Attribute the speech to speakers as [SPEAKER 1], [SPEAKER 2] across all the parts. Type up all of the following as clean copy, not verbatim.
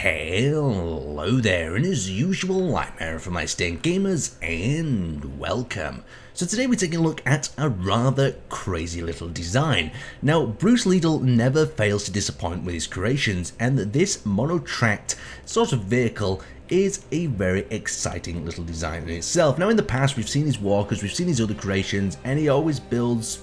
[SPEAKER 1] Hello there, and as usual, I'm Aaron from My Stink Gamers, and welcome. So today we're taking a look at a rather crazy little design. Now, Bruce Leele never fails to disappoint with his creations, and this monotracked sort of vehicle is a very exciting little design in itself. Now, in the past, we've seen his walkers, we've seen his other creations, and he always builds,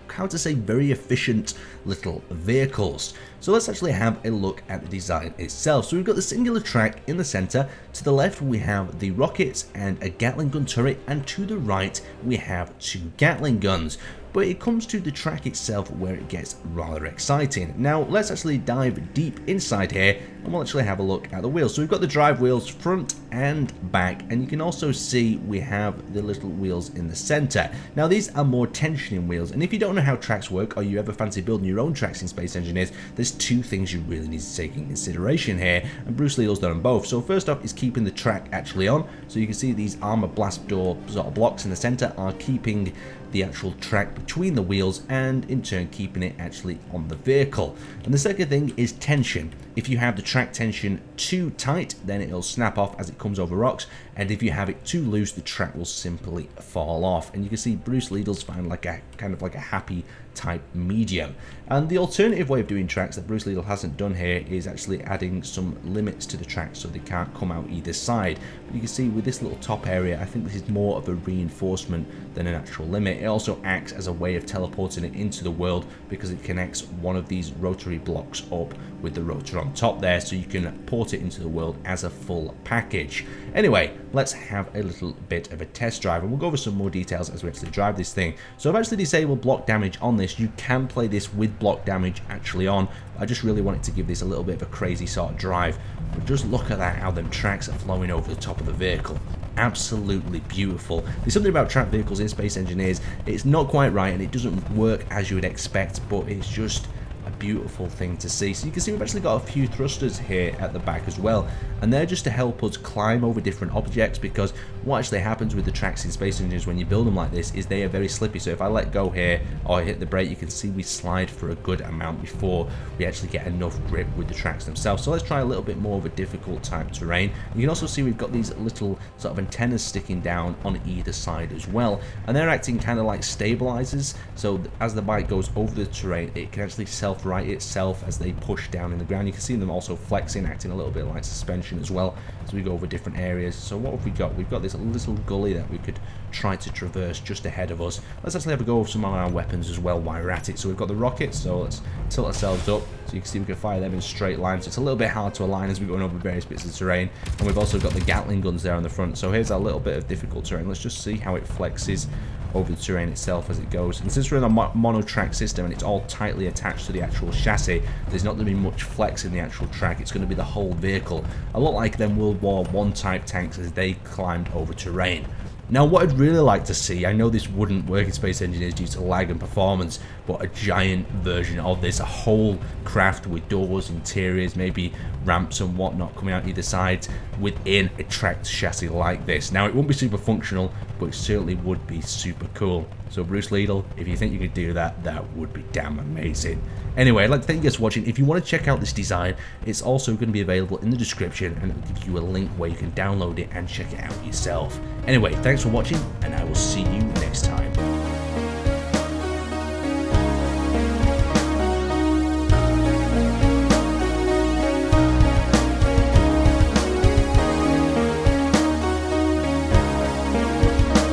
[SPEAKER 1] how to say, very efficient little vehicles. So let's actually have a look at the design itself. So we've got the singular track in the center. To the left we have the rockets and a Gatling gun turret, and to the right we have two Gatling guns. But it comes to the track itself where it gets rather exciting. Now let's actually dive deep inside here and we'll actually have a look at the wheels. So we've got the drive wheels front and back, and you can also see we have the little wheels in the center. Now these are more tensioning wheels, and if you don't know how tracks work or you ever fancy building your own tracks in Space Engineers, there's two things you really need to take in consideration here, and Bruce Leele's done them both. So first off is keeping the track actually on. So you can see these armor blast door sort of blocks in the center are keeping the actual track between the wheels, and in turn keeping it actually on the vehicle. And the second thing is tension. If you have the track tension too tight, then it'll snap off as it comes over rocks, and if you have it too loose, the track will simply fall off. And you can see Bruce Leele's found like a kind of like a happy type medium. And the alternative way of doing tracks that Bruce Leele hasn't done here is actually adding some limits to the track so they can't come out either side. But you can see with this little top area, I think this is more of a reinforcement than an actual limit. It also acts as a way of teleporting it into the world because it connects one of these rotary blocks up with the rotor on top there, so you can port it into the world as a full package. Anyway, let's have a little bit of a test drive, and we'll go over some more details as we actually drive this thing. So I've actually disabled block damage on this. You can play this with block damage actually on. I just really wanted to give this a little bit of a crazy sort of drive. But just look at that, how them tracks are flowing over the top of the vehicle. Absolutely beautiful. There's something about track vehicles in Space Engineers, it's not quite right and it doesn't work as you would expect, but it's just a beautiful thing to see. So you can see we've actually got a few thrusters here at the back as well, and they're just to help us climb over different objects, because what actually happens with the tracks in Space Engineers when you build them like this is they are very slippy. So if I let go here or I hit the brake, you can see we slide for a good amount before we actually get enough grip with the tracks themselves. So let's try a little bit more of a difficult type terrain. You can also see we've got these little sort of antennas sticking down on either side as well, and they're acting kind of like stabilizers. So as the bike goes over the terrain, it can actually self-right itself as they push down in the ground. You can see them also flexing, acting a little bit like suspension as well as we go over different areas. So what have we got? We've got this little gully that we could try to traverse just ahead of us. Let's actually have a go with some of our weapons as well while we're at it. So we've got the rockets, so let's tilt ourselves up so you can see we can fire them in straight lines. So it's a little bit hard to align as we're going over various bits of terrain, and we've also got the Gatling guns there on the front. So here's a little bit of difficult terrain. Let's just see how it flexes over the terrain itself as it goes. And since we're in a mono-track system and it's all tightly attached to the actual chassis, there's not going to be much flex in the actual track. It's going to be the whole vehicle, a lot like them World War I type tanks as they climbed over terrain. Now what I'd really like to see, I know this wouldn't work in Space Engineers due to lag and performance, but a giant version of this, a whole craft with doors, interiors, maybe ramps and whatnot coming out either side within a tracked chassis like this. Now it won't be super functional, but it certainly would be super cool. So Bruce Leele, if you think you could do that, that would be damn amazing. Anyway, I'd like to thank you guys for watching. If you want to check out this design, it's also going to be available in the description, and it'll give you a link where you can download it and check it out yourself. Anyway, thanks for watching, and I will see you next time.